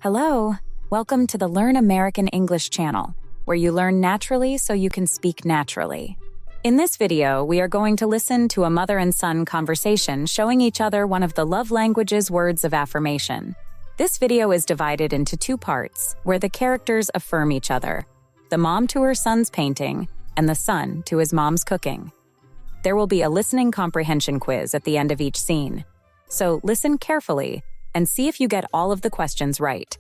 Hello, welcome to the Learn American English channel, where you learn naturally so you can speak naturally. In this video, we are going to listen to a mother and son conversation showing each other one of the love languages words of affirmation. This video is divided into two parts, where the characters affirm each other, the mom to her son's painting, and the son to his mom's cooking. There will be a listening comprehension quiz at the end of each scene. So listen carefully and see if you get all of the questions right.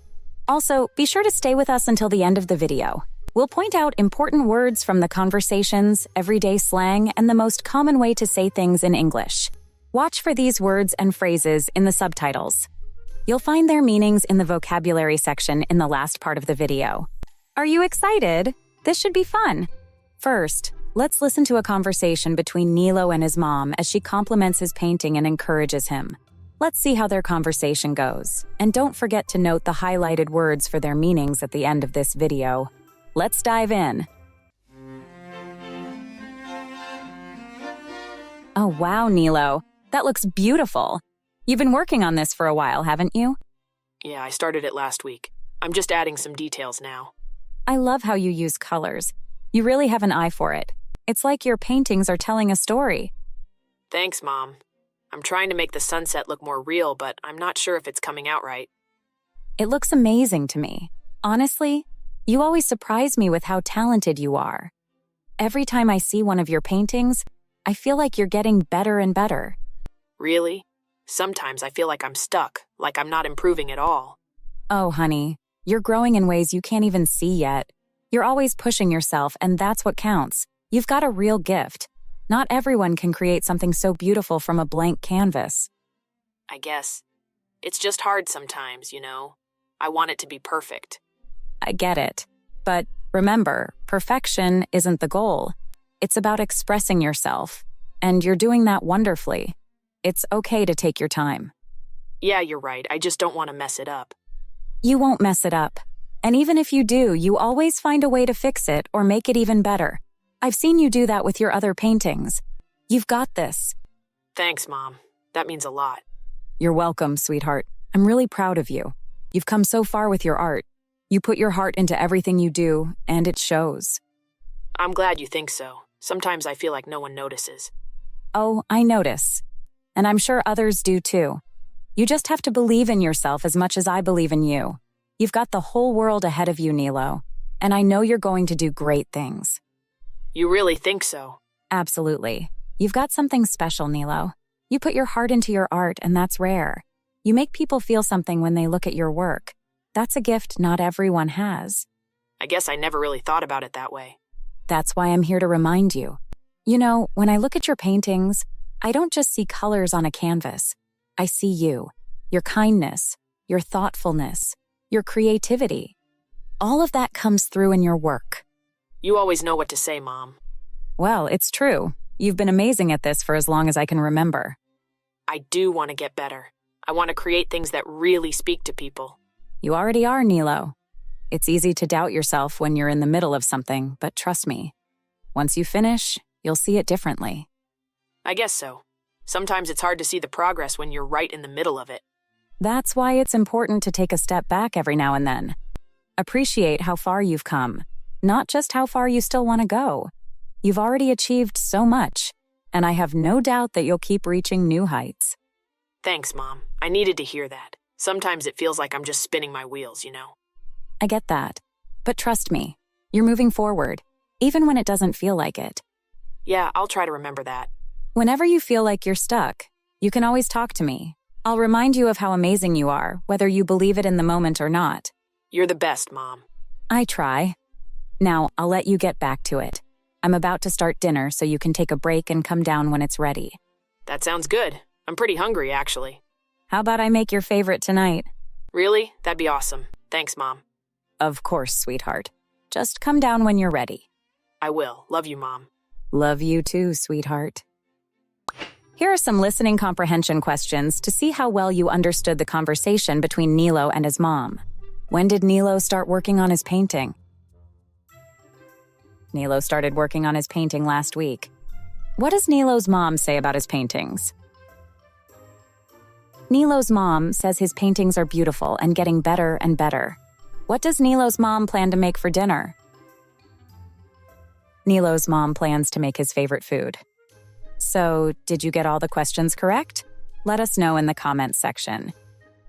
Also, be sure to stay with us until the end of the video. We'll point out important words from the conversations, everyday slang, and the most common way to say things in English. Watch for these words and phrases in the subtitles. You'll find their meanings in the vocabulary section in the last part of the video. Are you excited? This should be fun. First, let's listen to a conversation between Nilo and his mom as she compliments his painting and encourages him. Let's see how their conversation goes. And don't forget to note the highlighted words for their meanings at the end of this video. Let's dive in. Oh wow, Nilo. That looks beautiful. You've been working on this for a while, haven't you? Yeah, I started it last week. I'm just adding some details now. I love how you use colors. You really have an eye for it. It's like your paintings are telling a story. Thanks, Mom. I'm trying to make the sunset look more real, but I'm not sure if it's coming out right. It looks amazing to me. Honestly, you always surprise me with how talented you are. Every time I see one of your paintings, I feel like you're getting better and better. Really? Sometimes I feel like I'm stuck, like I'm not improving at all. Oh, honey, you're growing in ways you can't even see yet. You're always pushing yourself, and that's what counts. You've got a real gift. Not everyone can create something so beautiful from a blank canvas. I guess. It's just hard sometimes, you know. I want it to be perfect. I get it. But remember, perfection isn't the goal. It's about expressing yourself. And you're doing that wonderfully. It's okay to take your time. Yeah, you're right. I just don't want to mess it up. You won't mess it up. And even if you do, you always find a way to fix it or make it even better. I've seen you do that with your other paintings. You've got this. Thanks, Mom. That means a lot. You're welcome, sweetheart. I'm really proud of you. You've come so far with your art. You put your heart into everything you do, and it shows. I'm glad you think so. Sometimes I feel like no one notices. Oh, I notice. And I'm sure others do too. You just have to believe in yourself as much as I believe in you. You've got the whole world ahead of you, Nilo. And I know you're going to do great things. You really think so? Absolutely. You've got something special, Nilo. You put your heart into your art, and that's rare. You make people feel something when they look at your work. That's a gift not everyone has. I guess I never really thought about it that way. That's why I'm here to remind you. You know, when I look at your paintings, I don't just see colors on a canvas. I see you, your kindness, your thoughtfulness, your creativity. All of that comes through in your work. You always know what to say, Mom. Well, it's true. You've been amazing at this for as long as I can remember. I do want to get better. I want to create things that really speak to people. You already are, Nilo. It's easy to doubt yourself when you're in the middle of something, but trust me. Once you finish, you'll see it differently. I guess so. Sometimes it's hard to see the progress when you're right in the middle of it. That's why it's important to take a step back every now and then. Appreciate how far you've come, not just how far you still want to go. You've already achieved so much, and I have no doubt that you'll keep reaching new heights. Thanks, Mom. I needed to hear that. Sometimes it feels like I'm just spinning my wheels, you know? I get that. But trust me, you're moving forward, even when it doesn't feel like it. Yeah, I'll try to remember that. Whenever you feel like you're stuck, you can always talk to me. I'll remind you of how amazing you are, whether you believe it in the moment or not. You're the best, Mom. I try. Now, I'll let you get back to it. I'm about to start dinner so you can take a break and come down when it's ready. That sounds good. I'm pretty hungry, actually. How about I make your favorite tonight? Really? That'd be awesome. Thanks, Mom. Of course, sweetheart. Just come down when you're ready. I will. Love you, Mom. Love you too, sweetheart. Here are some listening comprehension questions to see how well you understood the conversation between Nilo and his mom. When did Nilo start working on his painting? Nilo started working on his painting last week. What does Nilo's mom say about his paintings? Nilo's mom says his paintings are beautiful and getting better and better. What does Nilo's mom plan to make for dinner? Nilo's mom plans to make his favorite food. So, did you get all the questions correct? Let us know in the comments section.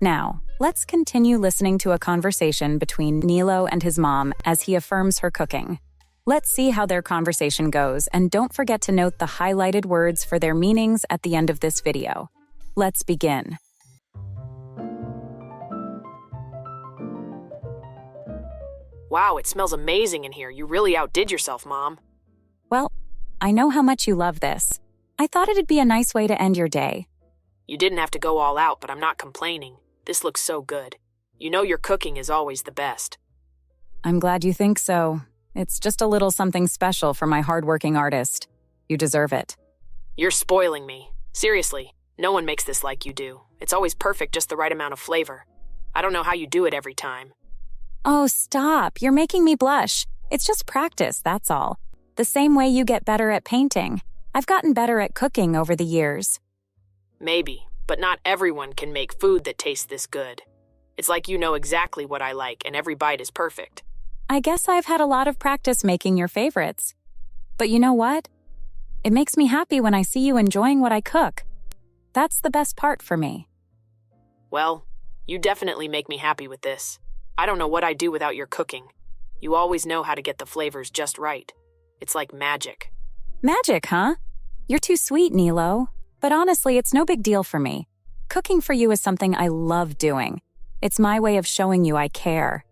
Now, let's continue listening to a conversation between Nilo and his mom as he affirms her cooking. Let's see how their conversation goes, and don't forget to note the highlighted words for their meanings at the end of this video. Let's begin. Wow, it smells amazing in here. You really outdid yourself, Mom. Well, I know how much you love this. I thought it'd be a nice way to end your day. You didn't have to go all out, but I'm not complaining. This looks so good. You know your cooking is always the best. I'm glad you think so. It's just a little something special for my hardworking artist. You deserve it. You're spoiling me. Seriously, no one makes this like you do. It's always perfect, just the right amount of flavor. I don't know how you do it every time. Oh, stop. You're making me blush. It's just practice, that's all. The same way you get better at painting. I've gotten better at cooking over the years. Maybe, but not everyone can make food that tastes this good. It's like you know exactly what I like, and every bite is perfect. I guess I've had a lot of practice making your favorites. But you know what? It makes me happy when I see you enjoying what I cook. That's the best part for me. Well, you definitely make me happy with this. I don't know what I'd do without your cooking. You always know how to get the flavors just right. It's like magic. Magic, huh? You're too sweet, Nilo. But honestly, it's no big deal for me. Cooking for you is something I love doing. It's my way of showing you I care.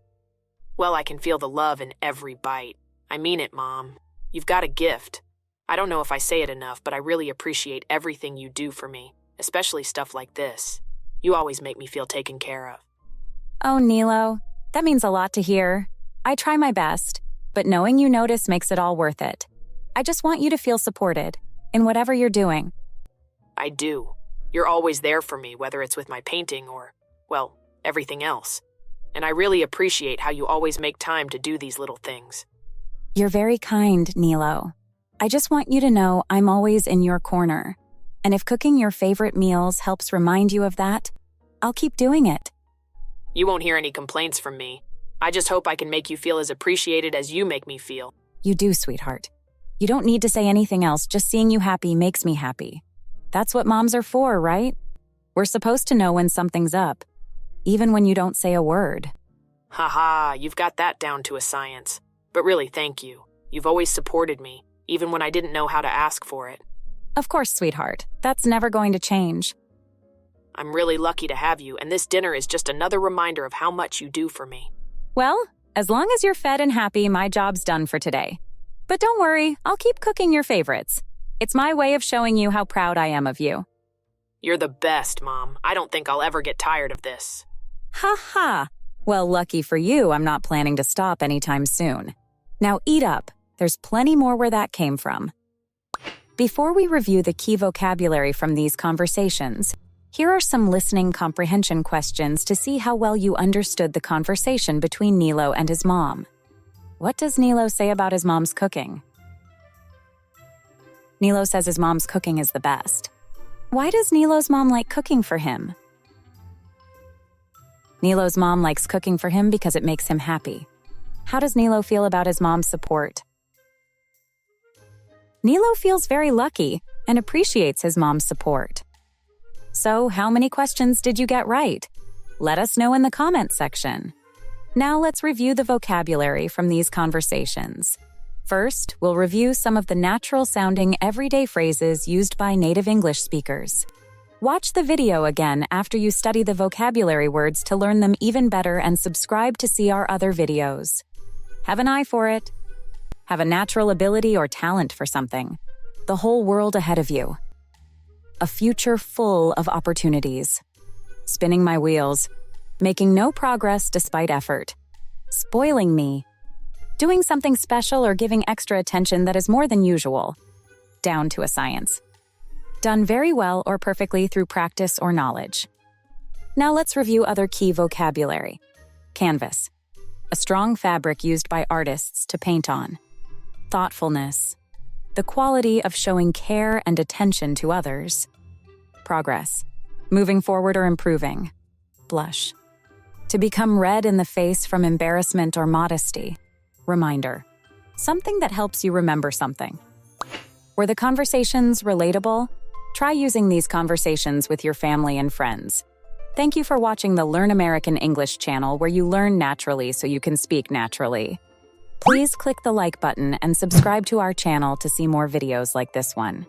Well, I can feel the love in every bite. I mean it, Mom. You've got a gift. I don't know if I say it enough, but I really appreciate everything you do for me, especially stuff like this. You always make me feel taken care of. Oh, Nilo, that means a lot to hear. I try my best, but knowing you notice makes it all worth it. I just want you to feel supported in whatever you're doing. I do. You're always there for me, whether it's with my painting or, well, everything else. And I really appreciate how you always make time to do these little things. You're very kind, Nilo. I just want you to know I'm always in your corner. And if cooking your favorite meals helps remind you of that, I'll keep doing it. You won't hear any complaints from me. I just hope I can make you feel as appreciated as you make me feel. You do, sweetheart. You don't need to say anything else. Just seeing you happy makes me happy. That's what moms are for, right? We're supposed to know when something's up, even when you don't say a word. Haha, you've got that down to a science. But really, thank you. You've always supported me, even when I didn't know how to ask for it. Of course, sweetheart. That's never going to change. I'm really lucky to have you, and this dinner is just another reminder of how much you do for me. Well, as long as you're fed and happy, my job's done for today. But don't worry, I'll keep cooking your favorites. It's my way of showing you how proud I am of you. You're the best, Mom. I don't think I'll ever get tired of this. Ha ha! Well, lucky for you, I'm not planning to stop anytime soon. Now eat up. There's plenty more where that came from. Before we review the key vocabulary from these conversations, here are some listening comprehension questions to see how well you understood the conversation between Nilo and his mom. What does Nilo say about his mom's cooking? Nilo says his mom's cooking is the best. Why does Nilo's mom like cooking for him? Nilo's mom likes cooking for him because it makes him happy. How does Nilo feel about his mom's support? Nilo feels very lucky and appreciates his mom's support. So, how many questions did you get right? Let us know in the comments section. Now let's review the vocabulary from these conversations. First, we'll review some of the natural-sounding everyday phrases used by native English speakers. Watch the video again after you study the vocabulary words to learn them even better, and subscribe to see our other videos. Have an eye for it. Have a natural ability or talent for something. The whole world ahead of you. A future full of opportunities. Spinning my wheels. Making no progress despite effort. Spoiling me. Doing something special or giving extra attention that is more than usual. Down to a science. Done very well or perfectly through practice or knowledge. Now let's review other key vocabulary. Canvas. A strong fabric used by artists to paint on. Thoughtfulness. The quality of showing care and attention to others. Progress. Moving forward or improving. Blush. To become red in the face from embarrassment or modesty. Reminder. Something that helps you remember something. Were the conversations relatable? Try using these conversations with your family and friends. Thank you for watching the Learn American English channel, where you learn naturally so you can speak naturally. Please click the like button and subscribe to our channel to see more videos like this one.